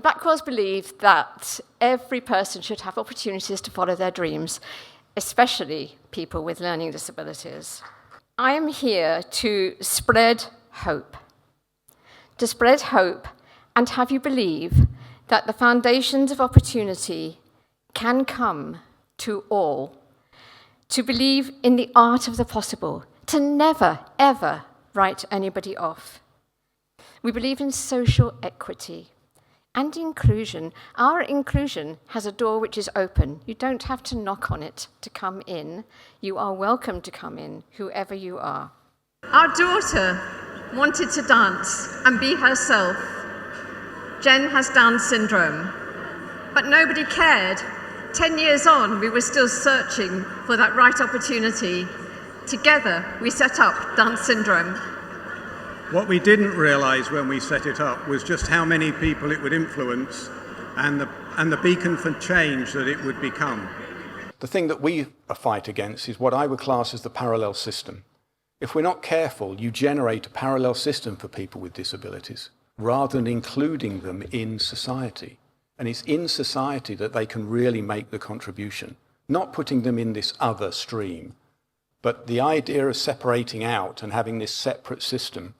Blackwells believe that every person should have opportunities to follow their dreams, especially people with learning disabilities. I am here to spread hope. To spread hope and have you believe that the foundations of opportunity can come to all. To believe in the art of the possible, to never, ever write anybody off. We believe in social equity and inclusion. Our inclusion has a door which is open. You don't have to knock on it to come in. You are welcome to come in, whoever you are. Our daughter wanted to dance and be herself. Jen has Down syndrome, but nobody cared. 10 years on, we were still searching for that right opportunity. Together, we set up DanceSyndrome. What we didn't realise when we set it up was just how many people it would influence and the beacon for change that it would become. The thing that we fight against is what I would class as the parallel system. If we're not careful, you generate a parallel system for people with disabilities rather than including them in society. And it's in society that they can really make the contribution, not putting them in this other stream. But the idea of separating out and having this separate system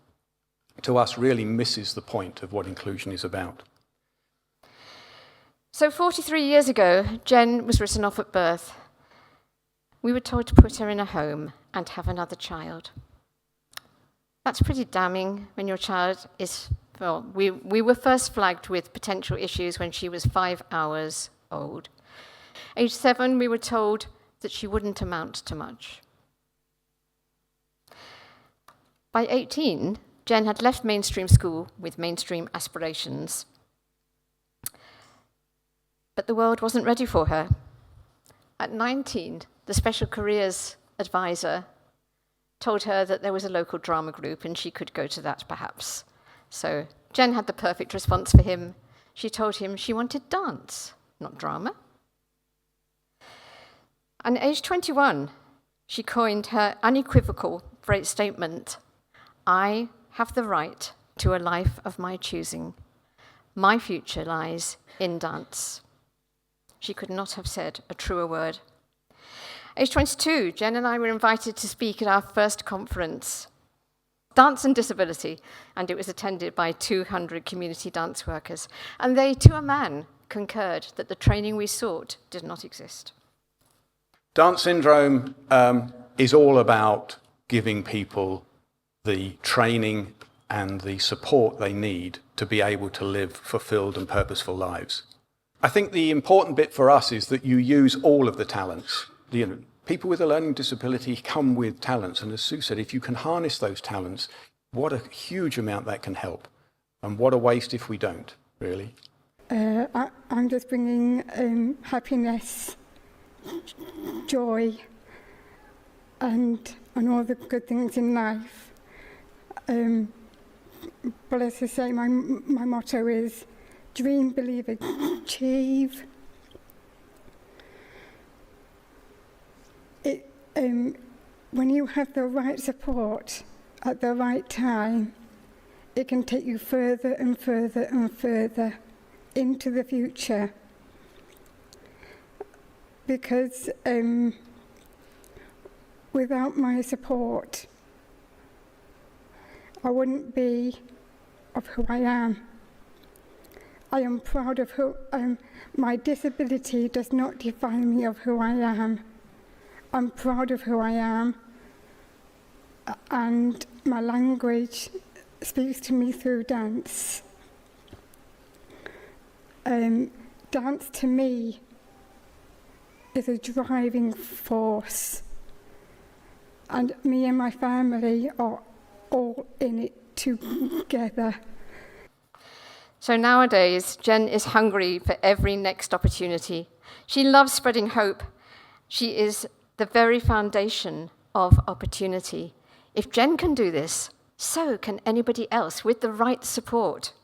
to us really misses the point of what inclusion is about. So 43 years ago, Jen was written off at birth. We were told to put her in a home and have another child. That's pretty damning when your child is, well, we were first flagged with potential issues when she was 5 hours old. Age 7, we were told that she wouldn't amount to much. By 18, Jen had left mainstream school with mainstream aspirations. But the world wasn't ready for her. At 19, the special careers advisor told her that there was a local drama group and she could go to that perhaps. So Jen had the perfect response for him. She told him she wanted dance, not drama. And at age 21, she coined her unequivocal statement, "I have the right to a life of my choosing. My future lies in dance." She could not have said a truer word. Age 22, Jen and I were invited to speak at our first conference, Dance and Disability, and it was attended by 200 community dance workers. And they, to a man, concurred that the training we sought did not exist. Dance syndrome is all about giving people the training and the support they need to be able to live fulfilled and purposeful lives. I think the important bit for us is that you use all of the talents. People with a learning disability come with talents, and as Sue said, if you can harness those talents, what a huge amount that can help, and what a waste if we don't, really. I'm just bringing happiness, joy, and all the good things in life. But as I say, my motto is dream, believe, achieve. When you have the right support at the right time, it can take you further and further and further into the future. Because without my support, I wouldn't be of who I am. I am proud of who I am. My disability does not define me of who I am. I'm proud of who I am, and my language speaks to me through dance. Dance to me is a driving force, and me and my family are all in it together. So nowadays, Jen is hungry for every next opportunity. She loves spreading hope. She is the very foundation of opportunity. If Jen can do this, so can anybody else with the right support.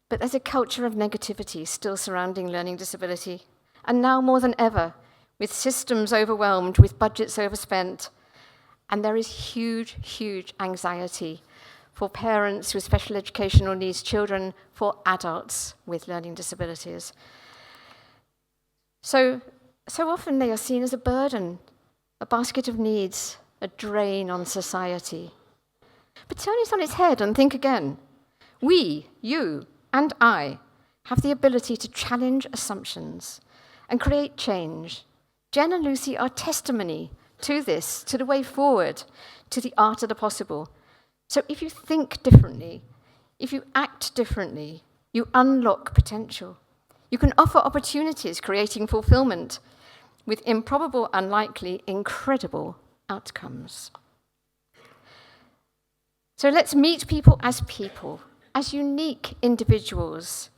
But there's a culture of negativity still surrounding learning disability. And now more than ever, with systems overwhelmed, with budgets overspent, and there is huge, huge anxiety for parents with special educational needs children, for adults with learning disabilities. So often they are seen as a burden, a basket of needs, a drain on society. But turn it on its head and think again. We, you, and I have the ability to challenge assumptions and create change. Jen and Lucy are testimony to this, to the way forward, to the art of the possible. So if you think differently, if you act differently, you unlock potential. You can offer opportunities, creating fulfillment with improbable, unlikely, incredible outcomes. So let's meet people, as unique individuals,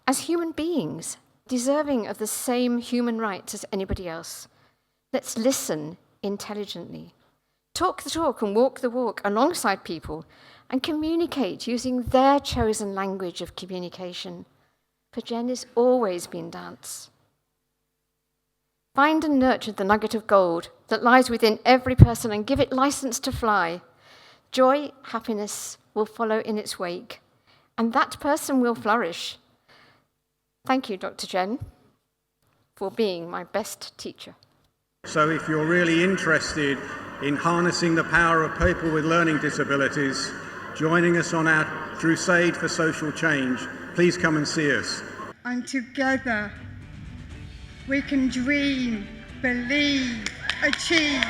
as human beings, deserving of the same human rights as anybody else. Let's listen intelligently, talk the talk and walk the walk alongside people, and communicate using their chosen language of communication. For Jen has always been dance. Find and nurture the nugget of gold that lies within every person and give it license to fly. Joy, happiness will follow in its wake, and that person will flourish. Thank you, Dr. Jen, for being my best teacher. So if you're really interested in harnessing the power of people with learning disabilities, joining us on our Crusade for Social Change, please come and see us. And together we can dream, believe, achieve.